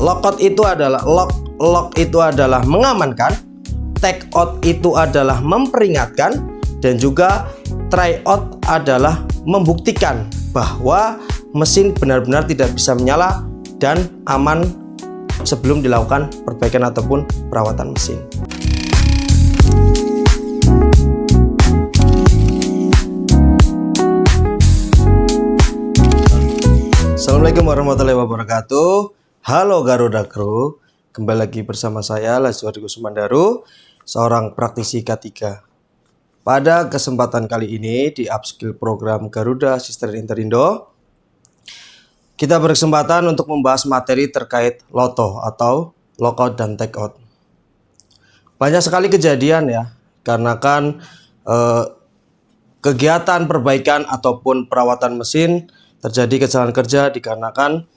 Lockout itu adalah lock itu adalah mengamankan, take out itu adalah memperingatkan, dan juga try out adalah membuktikan bahwa mesin benar-benar tidak bisa menyala dan aman sebelum dilakukan perbaikan ataupun perawatan mesin. Assalamualaikum warahmatullahi wabarakatuh. Halo Garuda Crew, kembali lagi bersama saya Lakswadi Kusumandaru, seorang praktisi K3. Pada kesempatan kali ini di upskill program Garuda Sister Interindo, kita berkesempatan untuk membahas materi terkait loto atau lockout dan take out. Banyak sekali kejadian ya, karena kan kegiatan perbaikan ataupun perawatan mesin terjadi kecelakaan kerja dikarenakan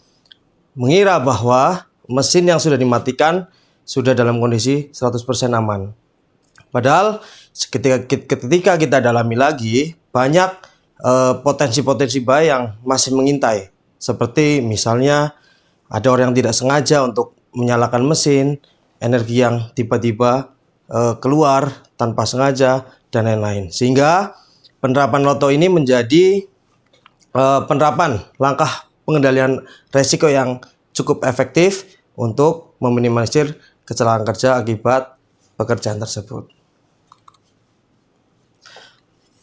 mengira bahwa mesin yang sudah dimatikan sudah dalam kondisi 100% aman. Padahal ketika kita dalami lagi, banyak potensi-potensi bahaya yang masih mengintai. Seperti misalnya ada orang yang tidak sengaja untuk menyalakan mesin, energi yang tiba-tiba keluar tanpa sengaja, dan lain-lain. Sehingga penerapan loto ini menjadi penerapan langkah pengendalian resiko yang cukup efektif untuk meminimalisir kecelakaan kerja akibat pekerjaan tersebut.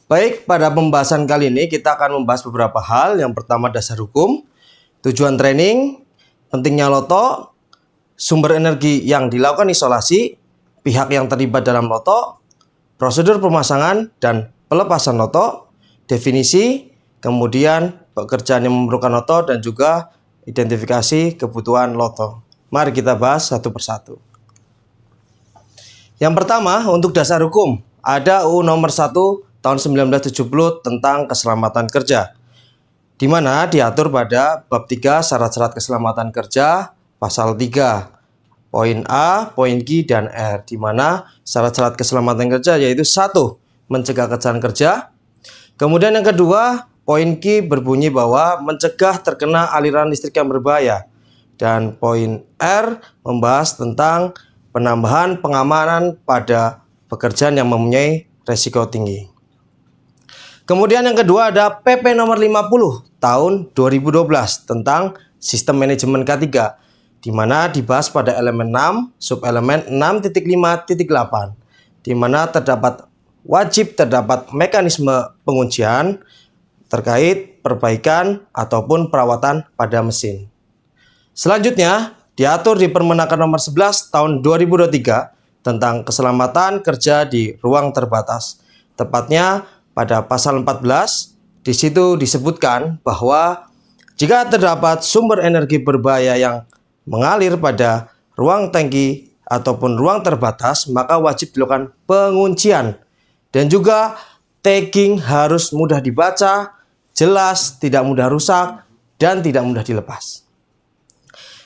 Baik, pada pembahasan kali ini kita akan membahas beberapa hal. Yang pertama, dasar hukum, tujuan training, pentingnya loto, sumber energi yang dilakukan isolasi, pihak yang terlibat dalam loto, prosedur pemasangan dan pelepasan loto, definisi, kemudian pekerjaan yang memerlukan loto, dan juga identifikasi kebutuhan loto. Mari kita bahas satu persatu. Yang pertama, untuk dasar hukum, ada UU nomor 1 tahun 1970 tentang keselamatan kerja, di mana diatur pada bab 3 syarat-syarat keselamatan kerja, pasal 3, poin A, poin G, dan R, di mana syarat-syarat keselamatan kerja yaitu 1. Mencegah kecelakaan kerja. Kemudian yang kedua, poin Q berbunyi bahwa mencegah terkena aliran listrik yang berbahaya. Dan poin R membahas tentang penambahan pengamanan pada pekerjaan yang mempunyai resiko tinggi. Kemudian yang kedua ada PP nomor 50 tahun 2012 tentang sistem manajemen K3, di mana dibahas pada elemen 6, subelemen 6.5.8, di mana wajib terdapat mekanisme penguncian terkait perbaikan ataupun perawatan pada mesin. Selanjutnya, diatur di Permenaker nomor 11 tahun 2023 tentang keselamatan kerja di ruang terbatas. Tepatnya pada pasal 14, di situ disebutkan bahwa jika terdapat sumber energi berbahaya yang mengalir pada ruang tangki ataupun ruang terbatas, maka wajib dilakukan penguncian. Dan juga tagging harus mudah dibaca, jelas, tidak mudah rusak, dan tidak mudah dilepas.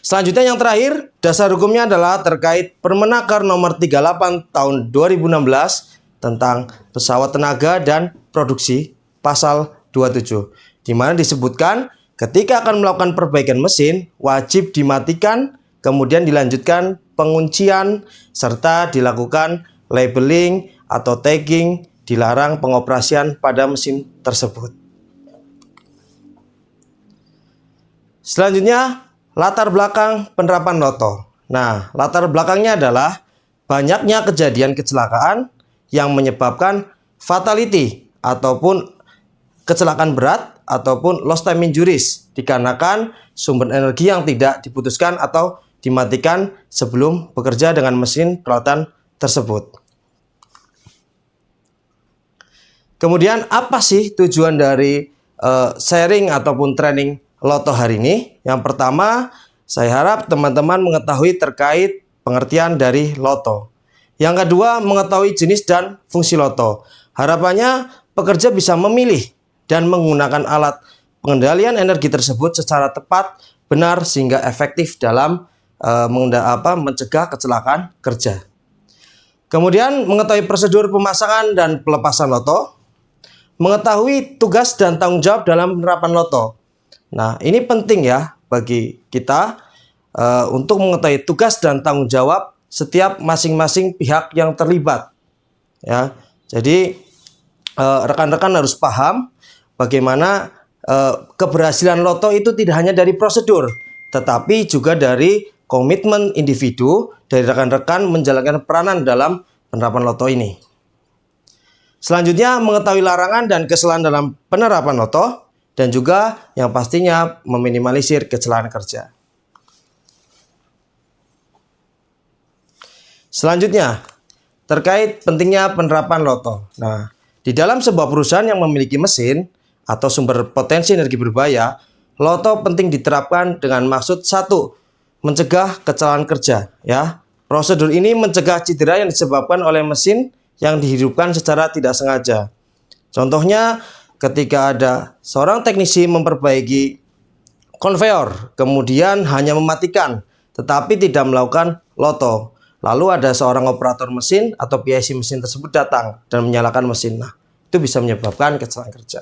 Selanjutnya yang terakhir, dasar hukumnya adalah terkait Permenaker nomor 38 tahun 2016 tentang pesawat tenaga dan produksi, pasal 27, di mana disebutkan ketika akan melakukan perbaikan mesin, wajib dimatikan, kemudian dilanjutkan penguncian, serta dilakukan labeling atau tagging, dilarang pengoperasian pada mesin tersebut. Selanjutnya, latar belakang penerapan loto. Nah, latar belakangnya adalah banyaknya kejadian kecelakaan yang menyebabkan fatality ataupun kecelakaan berat ataupun lost time injuries dikarenakan sumber energi yang tidak diputuskan atau dimatikan sebelum bekerja dengan mesin peralatan tersebut. Kemudian apa sih tujuan dari sharing ataupun training loto hari ini? Yang pertama, saya harap teman-teman mengetahui terkait pengertian dari loto. Yang kedua, mengetahui jenis dan fungsi loto. Harapannya pekerja bisa memilih dan menggunakan alat pengendalian energi tersebut secara tepat, benar, sehingga efektif dalam mencegah kecelakaan kerja. Kemudian mengetahui prosedur pemasangan dan pelepasan loto. Mengetahui tugas dan tanggung jawab dalam penerapan loto. Nah, ini penting ya bagi kita untuk mengetahui tugas dan tanggung jawab setiap masing-masing pihak yang terlibat. Ya, jadi rekan-rekan harus paham bagaimana keberhasilan loto itu tidak hanya dari prosedur, tetapi juga dari komitmen individu dari rekan-rekan menjalankan peranan dalam penerapan loto ini. Selanjutnya, mengetahui larangan dan kesalahan dalam penerapan loto dan juga yang pastinya meminimalisir kecelakaan kerja. Selanjutnya, terkait pentingnya penerapan loto. Nah, di dalam sebuah perusahaan yang memiliki mesin atau sumber potensi energi berbahaya, loto penting diterapkan dengan maksud satu, mencegah kecelakaan kerja. Ya, prosedur ini mencegah cedera yang disebabkan oleh mesin yang dihidupkan secara tidak sengaja. Contohnya, ketika ada seorang teknisi memperbaiki konveyor, kemudian hanya mematikan, tetapi tidak melakukan loto. Lalu ada seorang operator mesin atau PIC mesin tersebut datang dan menyalakan mesin. Nah, itu bisa menyebabkan kecelakaan kerja.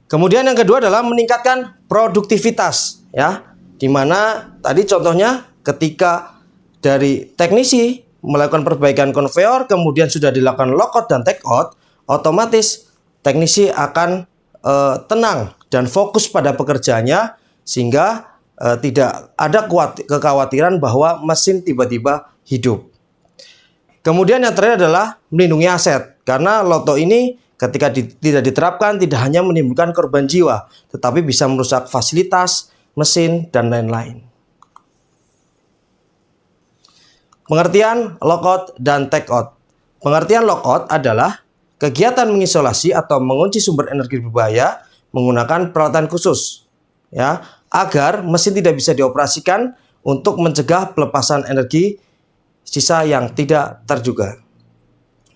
Kemudian yang kedua adalah meningkatkan produktivitas, ya. Dimana tadi contohnya ketika dari teknisi melakukan perbaikan konveyor, kemudian sudah dilakukan lockout dan take out, otomatis teknisi akan tenang dan fokus pada pekerjaannya sehingga tidak ada kekhawatiran bahwa mesin tiba-tiba hidup. Kemudian yang terakhir adalah melindungi aset, karena loto ini ketika tidak diterapkan tidak hanya menimbulkan korban jiwa, tetapi bisa merusak fasilitas, mesin, dan lain-lain. Pengertian lockout dan take out. Pengertian lockout adalah kegiatan mengisolasi atau mengunci sumber energi berbahaya menggunakan peralatan khusus, ya, agar mesin tidak bisa dioperasikan untuk mencegah pelepasan energi sisa yang tidak terduga.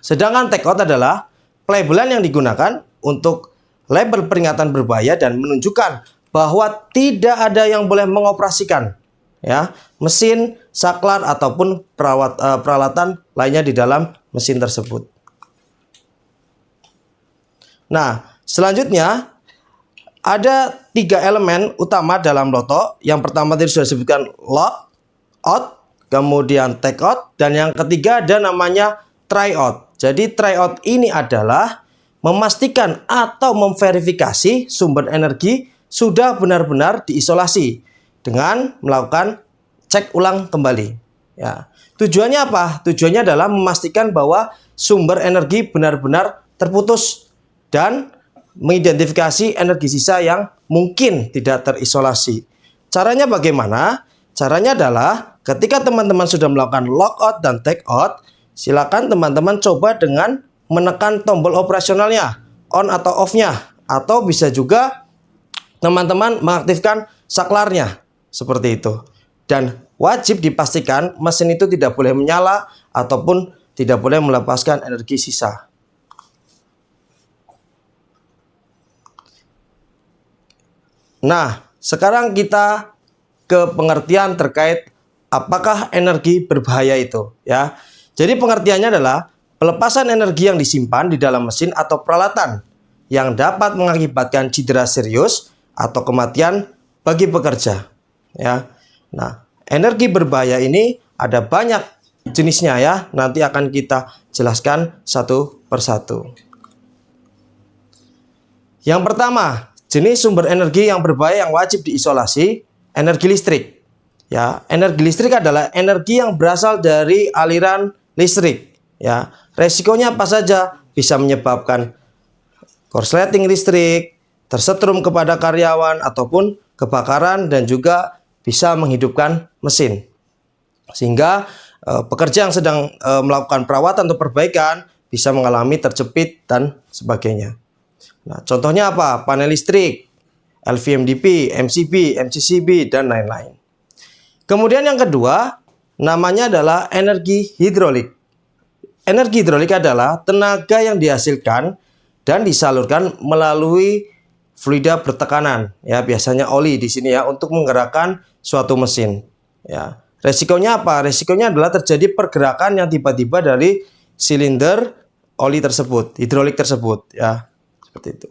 Sedangkan take out adalah pelabelan yang digunakan untuk label peringatan berbahaya dan menunjukkan bahwa tidak ada yang boleh mengoperasikan, ya, mesin, saklar ataupun peralatan lainnya di dalam mesin tersebut. Nah, selanjutnya ada 3 elemen utama dalam loto. Yang pertama tadi sudah disebutkan lock out, kemudian take out, dan yang ketiga ada namanya try out. Jadi try out ini adalah memastikan atau memverifikasi sumber energi sudah benar-benar diisolasi dengan melakukan cek ulang kembali. Ya. Tujuannya apa? Tujuannya adalah memastikan bahwa sumber energi benar-benar terputus dan mengidentifikasi energi sisa yang mungkin tidak terisolasi. Caranya bagaimana? Caranya adalah ketika teman-teman sudah melakukan lockout dan take out, silakan teman-teman coba dengan menekan tombol operasionalnya, on atau off-nya, atau bisa juga teman-teman mengaktifkan saklarnya, seperti itu. Dan wajib dipastikan mesin itu tidak boleh menyala ataupun tidak boleh melepaskan energi sisa. Nah, sekarang kita ke pengertian terkait apakah energi berbahaya itu, ya. Jadi pengertiannya adalah pelepasan energi yang disimpan di dalam mesin atau peralatan yang dapat mengakibatkan cedera serius atau kematian bagi pekerja, ya. Nah, energi berbahaya ini ada banyak jenisnya, ya. Nanti akan kita jelaskan satu persatu. Yang pertama, jenis sumber energi yang berbahaya yang wajib diisolasi, energi listrik. Ya, energi listrik adalah energi yang berasal dari aliran listrik. Ya, resikonya apa saja? Bisa menyebabkan korsleting listrik, tersetrum kepada karyawan ataupun kebakaran, dan juga bisa menghidupkan mesin. Sehingga pekerja yang sedang melakukan perawatan atau perbaikan bisa mengalami terjepit dan sebagainya. Nah, contohnya apa? Panel listrik, LVMDP, MCB, MCCB, dan lain-lain. Kemudian yang kedua, namanya adalah energi hidrolik. Energi hidrolik adalah tenaga yang dihasilkan dan disalurkan melalui fluida bertekanan, ya, biasanya oli di sini, ya, untuk menggerakkan suatu mesin. Ya, resikonya apa? Resikonya adalah terjadi pergerakan yang tiba-tiba dari silinder oli tersebut, hidrolik tersebut, ya. Seperti itu.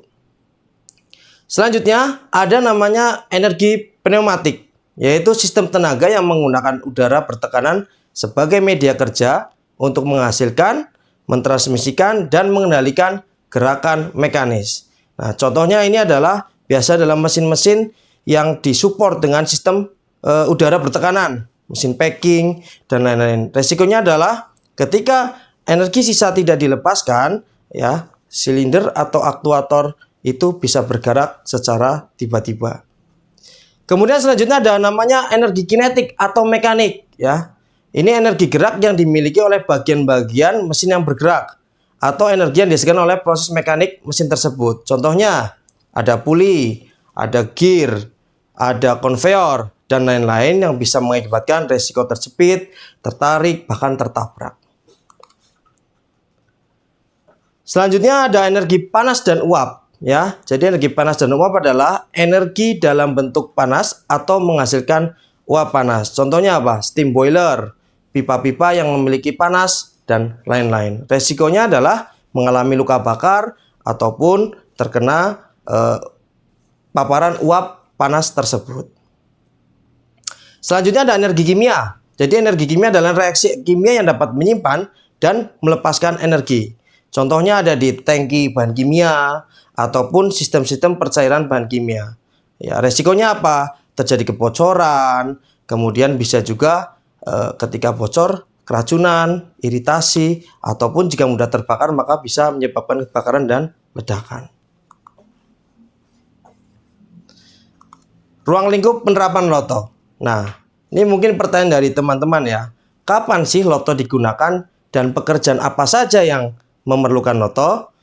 Selanjutnya ada namanya energi pneumatik. yaitu sistem tenaga yang menggunakan udara bertekanan sebagai media kerja untuk menghasilkan, mentransmisikan, dan mengendalikan gerakan mekanis. Nah, contohnya ini adalah biasa dalam mesin-mesin yang disupport dengan sistem udara bertekanan, mesin packing, dan lain-lain. Resikonya adalah ketika energi sisa tidak dilepaskan, ya, silinder atau aktuator itu bisa bergerak secara tiba-tiba. Kemudian selanjutnya ada namanya energi kinetik atau mekanik, ya. Ini energi gerak yang dimiliki oleh bagian-bagian mesin yang bergerak atau energi yang dihasilkan oleh proses mekanik mesin tersebut. Contohnya ada puli, ada gear, ada konveyor, dan lain-lain yang bisa mengakibatkan resiko terjepit, tertarik, bahkan tertabrak. Selanjutnya ada energi panas dan uap, ya. Jadi energi panas dan uap adalah energi dalam bentuk panas atau menghasilkan uap panas. Contohnya apa? Steam boiler, pipa-pipa yang memiliki panas, dan lain-lain. Resikonya adalah mengalami luka bakar ataupun terkena paparan uap panas tersebut. Selanjutnya ada energi kimia. Jadi energi kimia adalah reaksi kimia yang dapat menyimpan dan melepaskan energi. Contohnya ada di tangki bahan kimia ataupun sistem-sistem pencairan bahan kimia. Ya, resikonya apa? Terjadi kebocoran, kemudian bisa juga ketika bocor keracunan, iritasi, ataupun jika mudah terbakar maka bisa menyebabkan kebakaran dan ledakan. Ruang lingkup penerapan loto. Nah, ini mungkin pertanyaan dari teman-teman ya. Kapan sih loto digunakan dan pekerjaan apa saja yang memerlukan loto?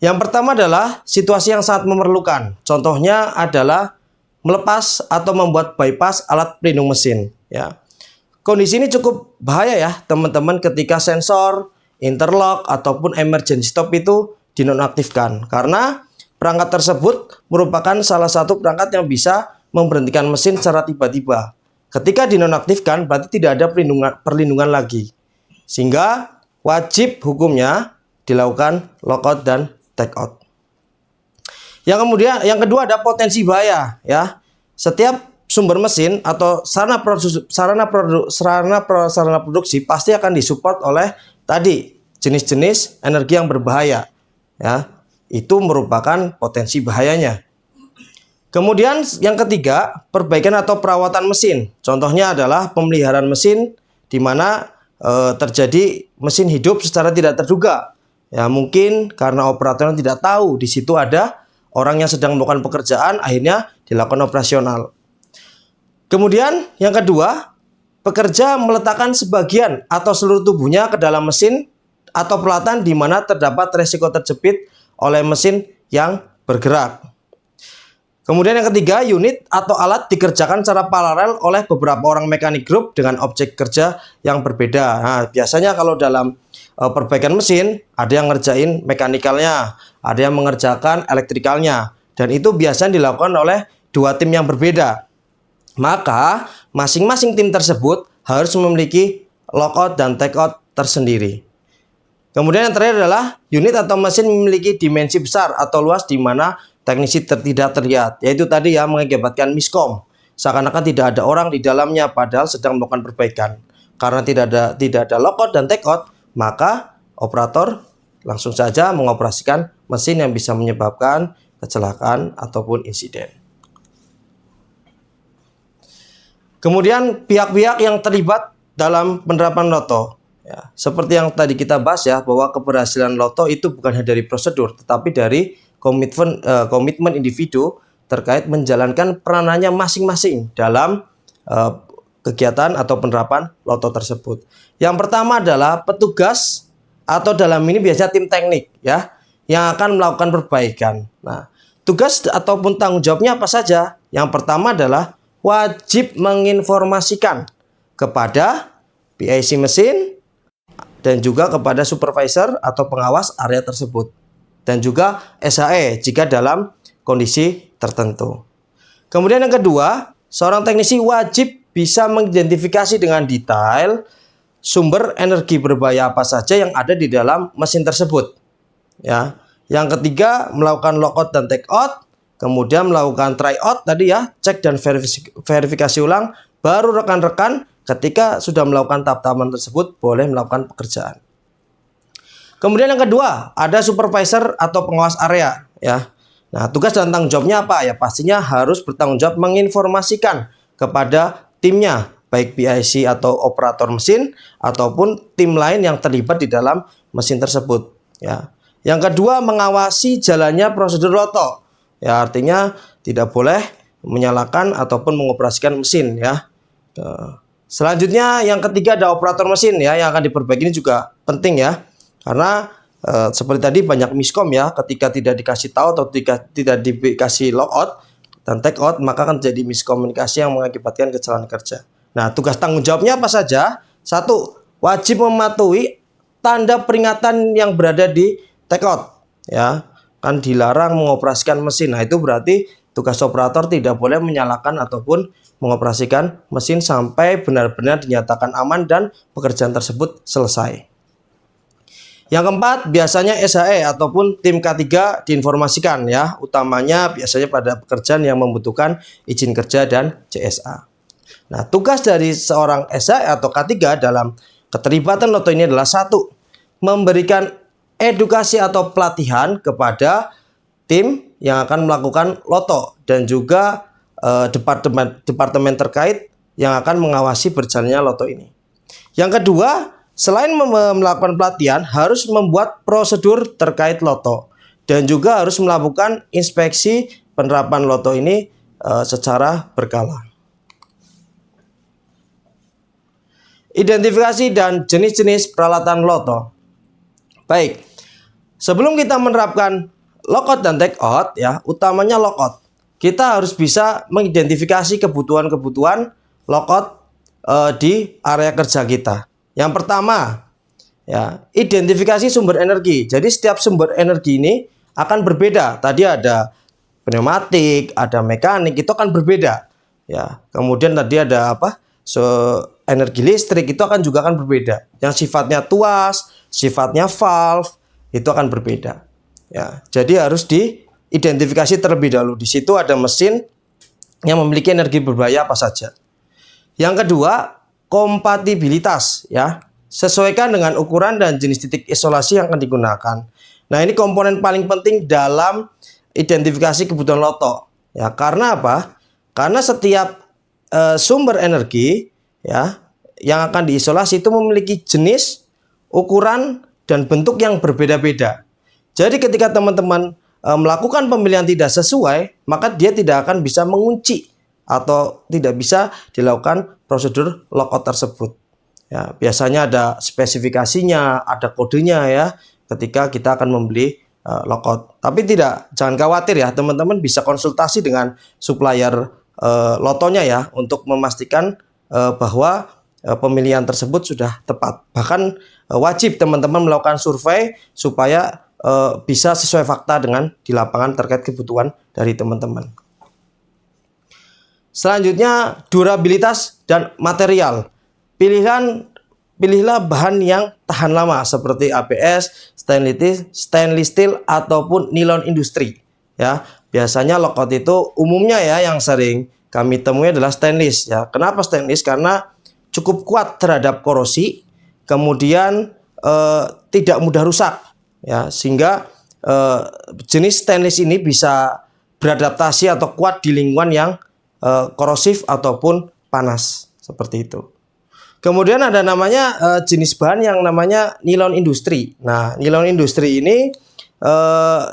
Yang pertama adalah situasi yang sangat memerlukan. Contohnya adalah melepas atau membuat bypass alat pelindung mesin, ya. Kondisi ini cukup bahaya ya teman-teman ketika sensor, interlock, ataupun emergency stop itu dinonaktifkan. Karena perangkat tersebut merupakan salah satu perangkat yang bisa memberhentikan mesin secara tiba-tiba. Ketika dinonaktifkan berarti tidak ada perlindungan lagi. Sehingga wajib hukumnya dilakukan lockout dan take out. Yang kedua ada potensi bahaya ya. Setiap sumber mesin atau sarana produksi pasti akan disupport oleh tadi jenis-jenis energi yang berbahaya, ya. Itu merupakan potensi bahayanya. Kemudian yang ketiga, perbaikan atau perawatan mesin. Contohnya adalah pemeliharaan mesin di mana terjadi mesin hidup secara tidak terduga. Ya, mungkin karena operator tidak tahu di situ ada orang yang sedang melakukan pekerjaan, akhirnya dilakukan operasional. Kemudian yang kedua, pekerja meletakkan sebagian atau seluruh tubuhnya ke dalam mesin atau peralatan di mana terdapat resiko terjepit oleh mesin yang bergerak. Kemudian yang ketiga, unit atau alat dikerjakan secara paralel oleh beberapa orang mekanik group dengan objek kerja yang berbeda. Nah, biasanya kalau dalam perbaikan mesin, ada yang ngerjain mekanikalnya, ada yang mengerjakan elektrikalnya, dan itu biasanya dilakukan oleh dua tim yang berbeda. Maka masing-masing tim tersebut harus memiliki lockout dan takeout tersendiri. Kemudian yang terakhir adalah unit atau mesin memiliki dimensi besar atau luas di mana teknisi tidak terlihat, yaitu tadi ya mengakibatkan miskom. Seakan-akan tidak ada orang di dalamnya padahal sedang melakukan perbaikan. Karena tidak ada lockout dan takeout, maka operator langsung saja mengoperasikan mesin yang bisa menyebabkan kecelakaan ataupun insiden. Kemudian pihak-pihak yang terlibat dalam penerapan loto, ya, seperti yang tadi kita bahas ya, bahwa keberhasilan loto itu bukan hanya dari prosedur, tetapi dari komitmen individu terkait menjalankan peranannya masing-masing dalam kegiatan atau penerapan loto tersebut. Yang pertama adalah petugas atau dalam ini biasanya tim teknik ya, yang akan melakukan perbaikan. Nah, tugas ataupun tanggung jawabnya apa saja? Yang pertama adalah wajib menginformasikan kepada PIC mesin dan juga kepada supervisor atau pengawas area tersebut dan juga SHE jika dalam kondisi tertentu. Kemudian yang kedua, seorang teknisi wajib bisa mengidentifikasi dengan detail sumber energi berbahaya apa saja yang ada di dalam mesin tersebut. Ya. Yang ketiga, melakukan lockout dan take out kemudian melakukan tryout tadi ya, cek dan verifikasi ulang, baru rekan-rekan ketika sudah melakukan tahap-tahapan tersebut boleh melakukan pekerjaan. Kemudian yang kedua, ada supervisor atau pengawas area ya. Nah, tugas dan tanggung jawabnya apa? Ya pastinya harus bertanggung jawab menginformasikan kepada timnya, baik PIC atau operator mesin ataupun tim lain yang terlibat di dalam mesin tersebut ya. Yang kedua, mengawasi jalannya prosedur loto. Ya, artinya tidak boleh menyalakan ataupun mengoperasikan mesin ya. Selanjutnya yang ketiga ada operator mesin ya, yang akan diperbaiki ini juga penting ya. Karena seperti tadi banyak miskom ya, ketika tidak dikasih tahu atau tidak dikasih logout dan take out, maka akan jadi miskomunikasi yang mengakibatkan kecelakaan kerja. Nah, tugas tanggung jawabnya apa saja? 1. Wajib mematuhi tanda peringatan yang berada di take out ya. Kan dilarang mengoperasikan mesin. Nah, itu berarti tugas operator tidak boleh menyalakan ataupun mengoperasikan mesin sampai benar-benar dinyatakan aman dan pekerjaan tersebut selesai. Yang keempat, biasanya SHE ataupun tim K3 diinformasikan ya, utamanya biasanya pada pekerjaan yang membutuhkan izin kerja dan CSA. Nah, tugas dari seorang SHE atau K3 dalam keterlibatan loto ini adalah 1. Memberikan edukasi atau pelatihan kepada tim yang akan melakukan loto dan juga departemen terkait yang akan mengawasi berjalannya loto ini. Yang kedua, selain melakukan pelatihan, harus membuat prosedur terkait loto dan juga harus melakukan inspeksi penerapan loto ini secara berkala. Identifikasi dan jenis-jenis peralatan loto. Baik, sebelum kita menerapkan lockout dan take out ya, utamanya lockout, kita harus bisa mengidentifikasi kebutuhan-kebutuhan lockout di area kerja kita. Yang pertama, ya, identifikasi sumber energi. Jadi setiap sumber energi ini akan berbeda. Tadi ada pneumatik, ada mekanik, itu akan berbeda. Ya, kemudian tadi ada apa? Energi listrik itu juga akan berbeda. Yang sifatnya tuas, sifatnya valve itu akan berbeda. Ya, jadi harus diidentifikasi terlebih dahulu. Di situ ada mesin yang memiliki energi berbahaya apa saja. Yang kedua, kompatibilitas ya, sesuaikan dengan ukuran dan jenis titik isolasi yang akan digunakan. Nah, ini komponen paling penting dalam identifikasi kebutuhan loto ya. Karena apa? Karena setiap sumber energi ya yang akan diisolasi itu memiliki jenis, ukuran dan bentuk yang berbeda-beda. Jadi ketika teman-teman melakukan pemilihan tidak sesuai, maka dia tidak akan bisa mengunci atau tidak bisa dilakukan prosedur lockout tersebut. Ya, biasanya ada spesifikasinya, ada kodenya ya, ketika kita akan membeli lockout. Tapi jangan khawatir ya, teman-teman bisa konsultasi dengan supplier lotonya ya, untuk memastikan bahwa pemilihan tersebut sudah tepat. Bahkan wajib teman-teman melakukan survei supaya bisa sesuai fakta dengan di lapangan terkait kebutuhan dari teman-teman. Selanjutnya, durabilitas dan material. Pilihlah bahan yang tahan lama seperti ABS, stainless steel ataupun nilon industri. Ya, biasanya lockout itu umumnya ya yang sering kami temui adalah stainless ya. Kenapa stainless? Karena cukup kuat terhadap korosi, kemudian tidak mudah rusak ya, sehingga jenis stainless ini bisa beradaptasi atau kuat di lingkungan yang korosif ataupun panas seperti itu. Kemudian ada namanya jenis bahan yang namanya nilon industri. Nah, nilon industri ini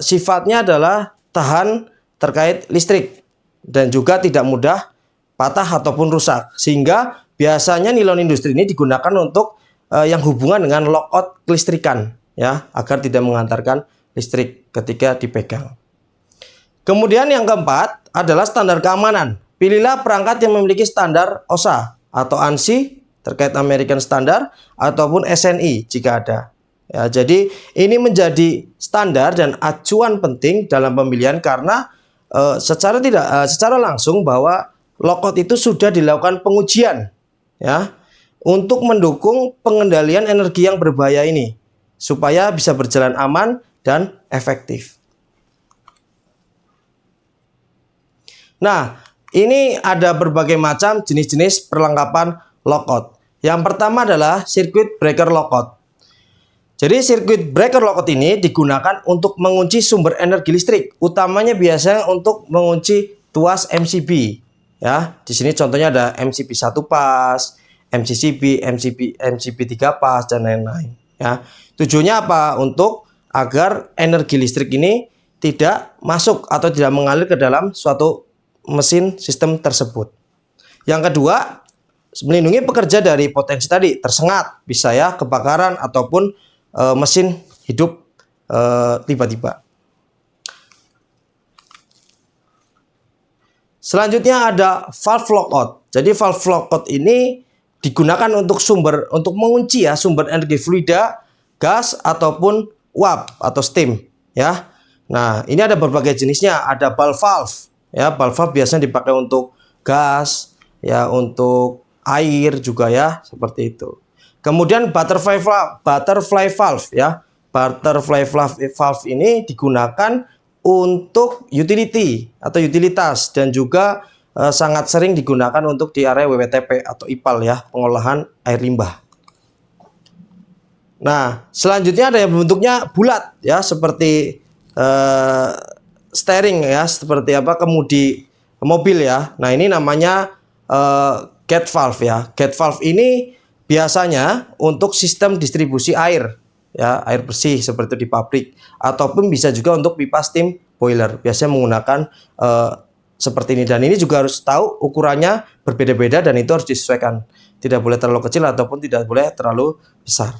sifatnya adalah tahan terkait listrik dan juga tidak mudah patah ataupun rusak. Sehingga biasanya nilon industri ini digunakan untuk yang hubungan dengan lockout kelistrikan ya, agar tidak mengantarkan listrik ketika dipegang. Kemudian yang keempat adalah standar keamanan. Pilihlah perangkat yang memiliki standar OSHA atau ANSI terkait American Standard ataupun SNI jika ada. Ya, jadi ini menjadi standar dan acuan penting dalam pemilihan karena secara langsung bahwa lockout itu sudah dilakukan pengujian ya untuk mendukung pengendalian energi yang berbahaya ini supaya bisa berjalan aman dan efektif. Nah, ini ada berbagai macam jenis-jenis perlengkapan lockout. Yang pertama adalah circuit breaker lockout. Jadi circuit breaker lockout ini digunakan untuk mengunci sumber energi listrik, utamanya biasanya untuk mengunci tuas MCB. Ya, di sini contohnya ada MCB 1 pas, MCCB, MCB 3 pas dan lain-lain. Ya, tujuannya apa? Untuk agar energi listrik ini tidak masuk atau tidak mengalir ke dalam suatu mesin sistem tersebut. Yang kedua, melindungi pekerja dari potensi tadi tersengat, bisa ya kebakaran ataupun mesin hidup tiba-tiba. Selanjutnya ada valve lockout. Jadi valve lockout ini digunakan untuk mengunci ya sumber energi fluida, gas ataupun uap atau steam ya. Nah, ini ada berbagai jenisnya, ada ball valve. Ya, ball valve biasanya dipakai untuk gas, ya, untuk air juga ya, seperti itu. Kemudian butterfly valve ya. Butterfly valve ini digunakan untuk utility atau utilitas dan juga sangat sering digunakan untuk di area WWTP atau IPAL ya, pengolahan air limbah. Nah, selanjutnya ada yang bentuknya bulat ya, seperti steering ya, seperti apa kemudi mobil ya. Nah, ini namanya gate valve ya. Gate valve ini biasanya untuk sistem distribusi air ya, air bersih seperti itu di pabrik, ataupun bisa juga untuk pipa steam boiler. Biasanya menggunakan seperti ini, dan ini juga harus tahu ukurannya berbeda-beda dan itu harus disesuaikan. Tidak boleh terlalu kecil ataupun tidak boleh terlalu besar.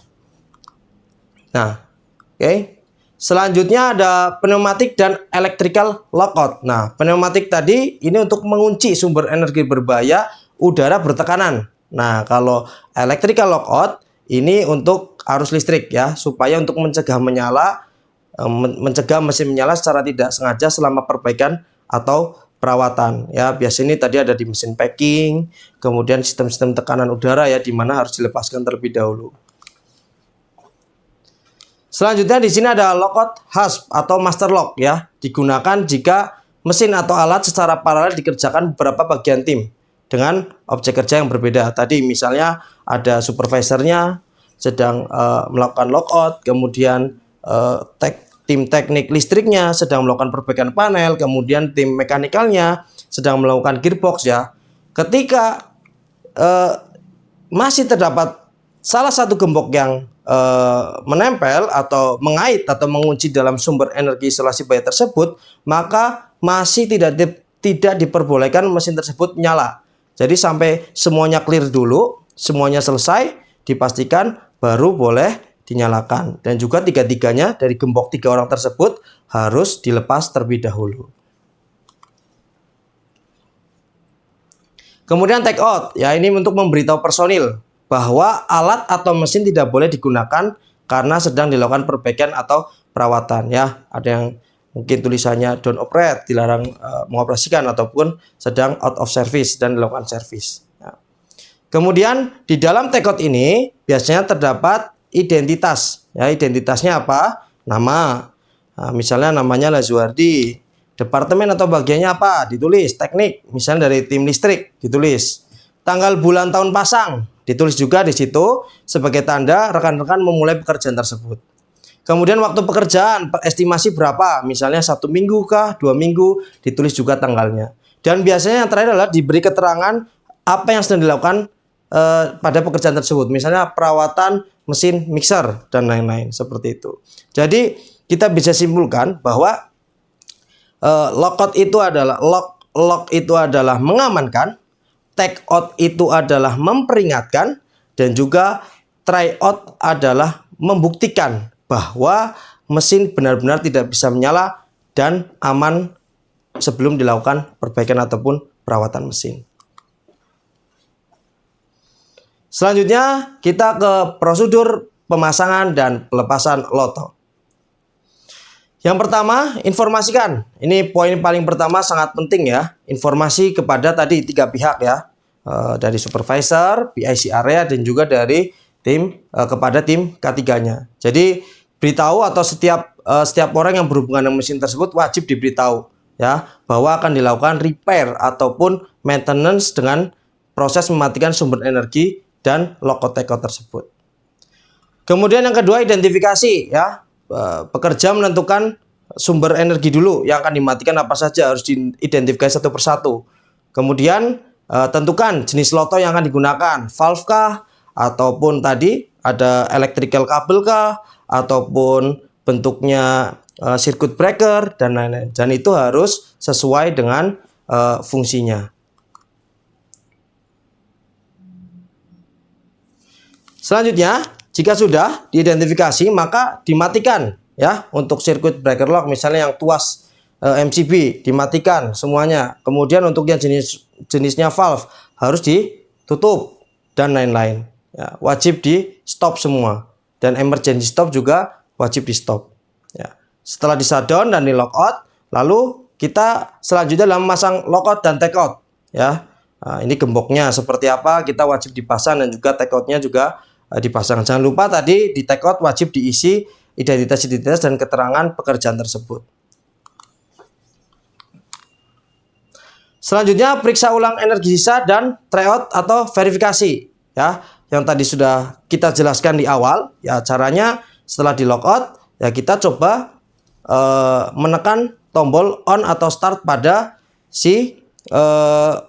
Nah, oke. Selanjutnya ada pneumatik dan electrical lockout. Nah, pneumatik tadi ini untuk mengunci sumber energi berbahaya udara bertekanan. Nah, kalau electrical lockout ini untuk arus listrik ya, supaya untuk mencegah mesin menyala secara tidak sengaja selama perbaikan atau perawatan ya. Biasanya ini tadi ada di mesin packing, kemudian sistem-sistem tekanan udara ya, di mana harus dilepaskan terlebih dahulu. Selanjutnya di sini ada lockout hasp atau master lock ya, digunakan jika mesin atau alat secara paralel dikerjakan beberapa bagian tim dengan objek kerja yang berbeda. Tadi misalnya ada supervisornya sedang melakukan lockout, kemudian tim teknik listriknya sedang melakukan perbaikan panel, kemudian tim mekanikalnya sedang melakukan gearbox ya. Ketika masih terdapat salah satu gembok yang menempel atau mengait atau mengunci dalam sumber energi isolasi bahaya tersebut, maka masih tidak diperbolehkan mesin tersebut menyala. Jadi sampai semuanya clear dulu, semuanya selesai, dipastikan baru boleh dinyalakan. Dan juga tiga-tiganya dari gembok 3 orang tersebut harus dilepas terlebih dahulu. Kemudian take out, ya, ini untuk memberitahu personil bahwa alat atau mesin tidak boleh digunakan karena sedang dilakukan perbaikan atau perawatan ya. Ada yang mungkin tulisannya don't operate, dilarang mengoperasikan, ataupun sedang out of service dan dilakukan service ya. Kemudian di dalam take out ini biasanya terdapat identitas ya. Identitasnya apa? Nama. Nah, misalnya namanya Lazuardi, departemen atau bagiannya apa? Ditulis. Teknik, misalnya dari tim listrik, ditulis. Tanggal bulan tahun pasang ditulis juga di situ sebagai tanda rekan-rekan memulai pekerjaan tersebut. Kemudian waktu pekerjaan, estimasi berapa? Misalnya 1 minggu kah, 2 minggu, ditulis juga tanggalnya. Dan biasanya yang terakhir adalah diberi keterangan apa yang sedang dilakukan pada pekerjaan tersebut. Misalnya perawatan mesin mixer dan lain-lain seperti itu. Jadi kita bisa simpulkan bahwa lockout itu adalah lock itu adalah mengamankan, take out itu adalah memperingatkan, dan juga try out adalah membuktikan bahwa mesin benar-benar tidak bisa menyala dan aman sebelum dilakukan perbaikan ataupun perawatan mesin. Selanjutnya kita ke prosedur pemasangan dan pelepasan loto. Yang pertama, informasikan. Ini poin paling pertama, sangat penting ya. Informasi kepada tadi 3 pihak ya. Dari supervisor, PIC area, dan juga dari tim kepada tim K3-nya. Jadi beritahu, atau setiap orang yang berhubungan dengan mesin tersebut wajib diberitahu ya, bahwa akan dilakukan repair ataupun maintenance dengan proses mematikan sumber energi dan lockout takeout tersebut. Kemudian yang kedua, identifikasi, ya. Pekerja menentukan sumber energi dulu yang akan dimatikan apa saja, harus diidentifikasi satu persatu. Kemudian tentukan jenis loto yang akan digunakan, valve kah, ataupun tadi ada electrical kabel kah, ataupun bentuknya circuit breaker dan lain-lain. Dan itu harus sesuai dengan fungsinya. Selanjutnya, jika sudah diidentifikasi maka dimatikan, ya, untuk circuit breaker lock misalnya yang tuas MCB dimatikan semuanya. Kemudian untuk yang jenisnya valve harus ditutup dan lain-lain. Ya, wajib di stop semua, dan emergency stop juga wajib di stop. Ya. Setelah di shutdown dan di lockout, lalu kita selanjutnya dalam memasang lockout dan takeout. Ya, nah, ini gemboknya seperti apa kita wajib dipasang dan juga takeoutnya juga dipasang. Jangan lupa tadi di takeout wajib diisi identitas dan keterangan pekerjaan tersebut. Selanjutnya periksa ulang energi sisa dan tryout atau verifikasi, ya, yang tadi sudah kita jelaskan di awal. Ya, caranya setelah di lockout ya kita coba menekan tombol on atau start pada si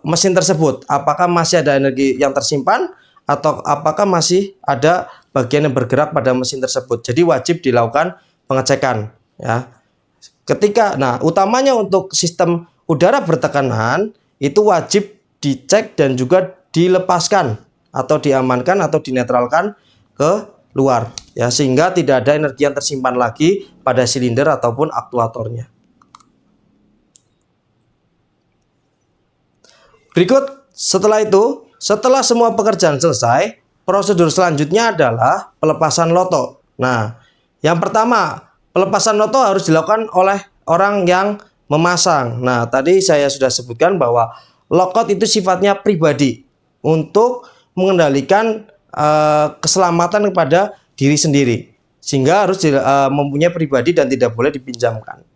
mesin tersebut. Apakah masih ada energi yang tersimpan atau apakah masih ada bagian yang bergerak pada mesin tersebut. Jadi wajib dilakukan pengecekan, ya. Utamanya untuk sistem udara bertekanan itu wajib dicek dan juga dilepaskan atau diamankan atau dinetralkan ke luar, ya, sehingga tidak ada energi yang tersimpan lagi pada silinder ataupun aktuatornya. Berikut setelah semua pekerjaan selesai, prosedur selanjutnya adalah pelepasan loto. Nah, yang pertama, pelepasan loto harus dilakukan oleh orang yang memasang. Nah, tadi saya sudah sebutkan bahwa lockout itu sifatnya pribadi untuk mengendalikan keselamatan kepada diri sendiri, sehingga harus mempunyai pribadi dan tidak boleh dipinjamkan.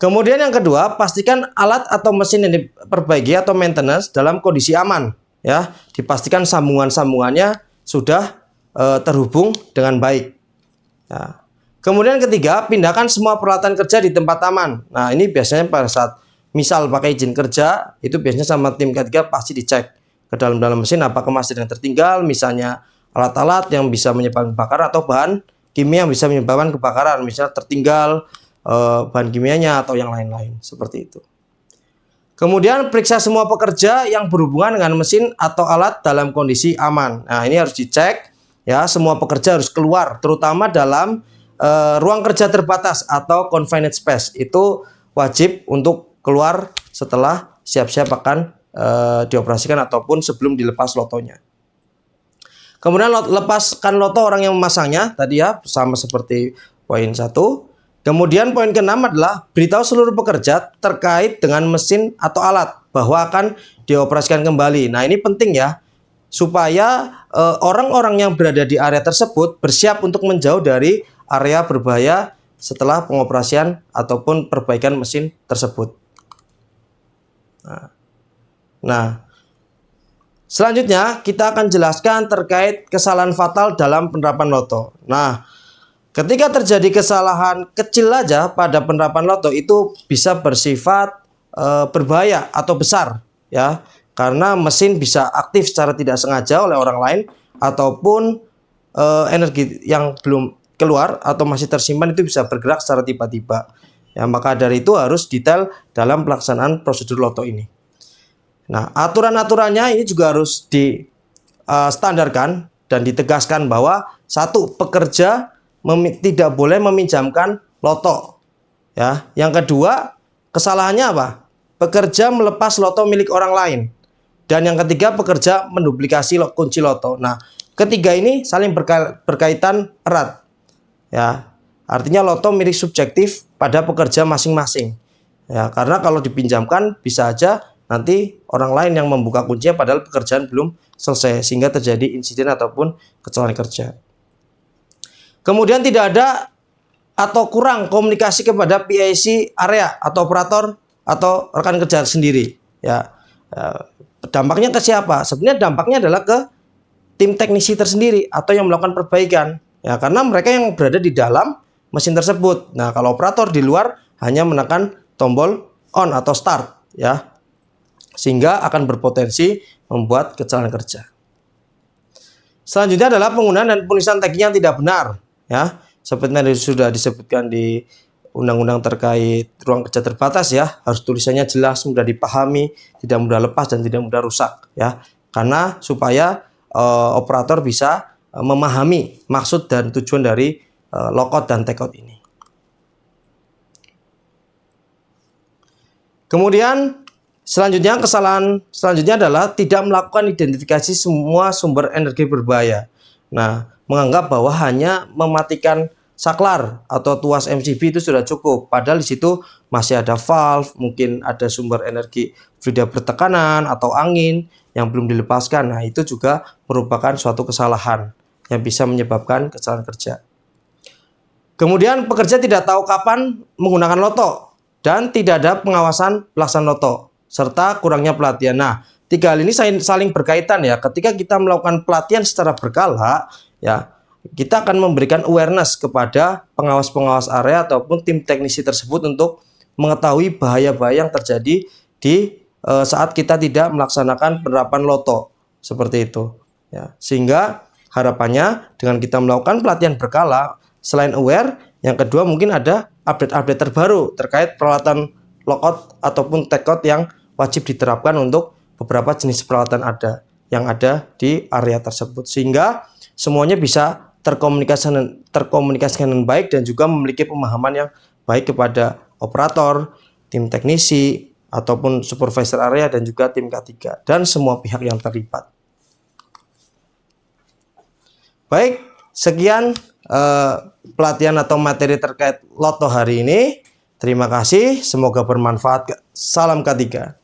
Kemudian yang kedua, pastikan alat atau mesin yang diperbaiki atau maintenance dalam kondisi aman, ya. Dipastikan sambungan-sambungannya sudah terhubung dengan baik. Ya. Kemudian ketiga, pindahkan semua peralatan kerja di tempat aman. Nah, ini biasanya pada saat misal pakai izin kerja, itu biasanya sama tim ketiga pasti dicek ke dalam mesin apakah masih ada yang tertinggal, misalnya alat-alat yang bisa menyebabkan kebakaran atau bahan kimia yang bisa menyebabkan kebakaran, misalnya tertinggal bahan kimianya atau yang lain-lain, seperti itu. Kemudian periksa semua pekerja yang berhubungan dengan mesin atau alat dalam kondisi aman. Nah, ini harus dicek, ya, semua pekerja harus keluar, terutama dalam ruang kerja terbatas atau confined space. Itu wajib untuk keluar setelah siap-siap akan dioperasikan ataupun sebelum dilepas lotonya. Kemudian lepaskan loto orang yang memasangnya, tadi ya, sama seperti poin 1. Kemudian poin ke-6 adalah beritahu seluruh pekerja terkait dengan mesin atau alat bahwa akan dioperasikan kembali. Nah, ini penting, ya, supaya orang-orang yang berada di area tersebut bersiap untuk menjauh dari area berbahaya setelah pengoperasian ataupun perbaikan mesin tersebut. Nah, selanjutnya kita akan jelaskan terkait kesalahan fatal dalam penerapan loto. Nah, ketika terjadi kesalahan kecil aja pada penerapan loto itu bisa bersifat berbahaya atau besar, ya, karena mesin bisa aktif secara tidak sengaja oleh orang lain ataupun energi yang belum keluar atau masih tersimpan itu bisa bergerak secara tiba-tiba. Ya, maka dari itu harus detail dalam pelaksanaan prosedur loto ini. Nah, aturan-aturannya ini juga harus distandarkan dan ditegaskan bahwa satu, pekerja tidak boleh meminjamkan loto. Ya, yang kedua, kesalahannya apa? Pekerja melepas loto milik orang lain. Dan yang ketiga, pekerja menduplikasi kunci loto. Nah, ketiga ini saling berkaitan erat. Ya, artinya loto milik subjektif pada pekerja masing-masing. Ya, karena kalau dipinjamkan bisa aja nanti orang lain yang membuka kuncinya padahal pekerjaan belum selesai sehingga terjadi insiden ataupun kecelakaan kerja. Kemudian tidak ada atau kurang komunikasi kepada PIC area atau operator atau rekan kerja sendiri ya. Dampaknya ke siapa? Sebenarnya dampaknya adalah ke tim teknisi tersendiri atau yang melakukan perbaikan ya, karena mereka yang berada di dalam mesin tersebut. Nah, kalau operator di luar hanya menekan tombol on atau start ya, sehingga akan berpotensi membuat kecelakaan kerja. Selanjutnya adalah penggunaan dan penulisan teknik yang tidak benar ya, seperti yang sudah disebutkan di undang-undang terkait ruang kerja terbatas ya, harus tulisannya jelas, mudah dipahami, tidak mudah lepas dan tidak mudah rusak ya, karena supaya operator bisa memahami maksud dan tujuan dari lockout dan takeout ini. Kemudian kesalahan selanjutnya adalah tidak melakukan identifikasi semua sumber energi berbahaya. Nah, menganggap bahwa hanya mematikan saklar atau tuas MCB itu sudah cukup, padahal di situ masih ada valve, mungkin ada sumber energi fluida bertekanan atau angin yang belum dilepaskan. Nah, itu juga merupakan suatu kesalahan yang bisa menyebabkan kecelakaan kerja. Kemudian pekerja tidak tahu kapan menggunakan loto dan tidak ada pengawasan pelaksanaan loto serta kurangnya pelatihan. Nah, tiga hal ini saling berkaitan ya. Ketika kita melakukan pelatihan secara berkala ya, kita akan memberikan awareness kepada pengawas-pengawas area ataupun tim teknisi tersebut untuk mengetahui bahaya-bahaya yang terjadi di saat kita tidak melaksanakan penerapan loto seperti itu ya. Sehingga harapannya dengan kita melakukan pelatihan berkala, selain aware, yang kedua mungkin ada update-update terbaru terkait peralatan lockout ataupun takeout yang wajib diterapkan untuk beberapa jenis peralatan yang ada di area tersebut, sehingga semuanya bisa terkomunikasikan dengan baik dan juga memiliki pemahaman yang baik kepada operator, tim teknisi, ataupun supervisor area dan juga tim K3 dan semua pihak yang terlibat. Baik, sekian pelatihan atau materi terkait loto hari ini. Terima kasih, semoga bermanfaat. Salam K3.